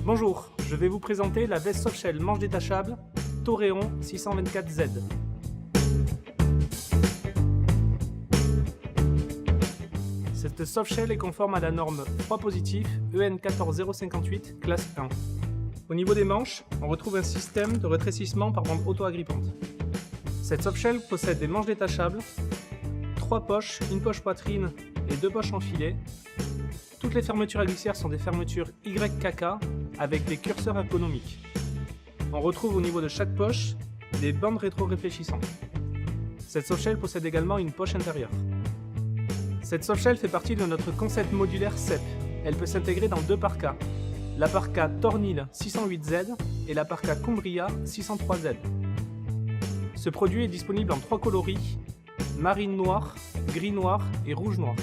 Bonjour, je vais vous présenter la veste softshell manche détachable Toréon 624Z. Cette softshell est conforme à la norme froid positif EN 14058 classe 1. Au niveau des manches, on retrouve un système de rétrécissement par bande auto-agrippante. Cette softshell possède des manches détachables, 3 poches, une poche poitrine et 2 poches enfilées. Toutes les fermetures à glissière sont des fermetures YKK avec des curseurs ergonomiques. On retrouve au niveau de chaque poche des bandes rétro-réfléchissantes. Cette softshell possède également une poche intérieure. Cette softshell fait partie de notre concept modulaire CEP. Elle peut s'intégrer dans 2 parkas, la parka Tornil 608Z et la parka Cumbria 603Z. Ce produit est disponible en 3 coloris, marine noir, gris noir et rouge noir.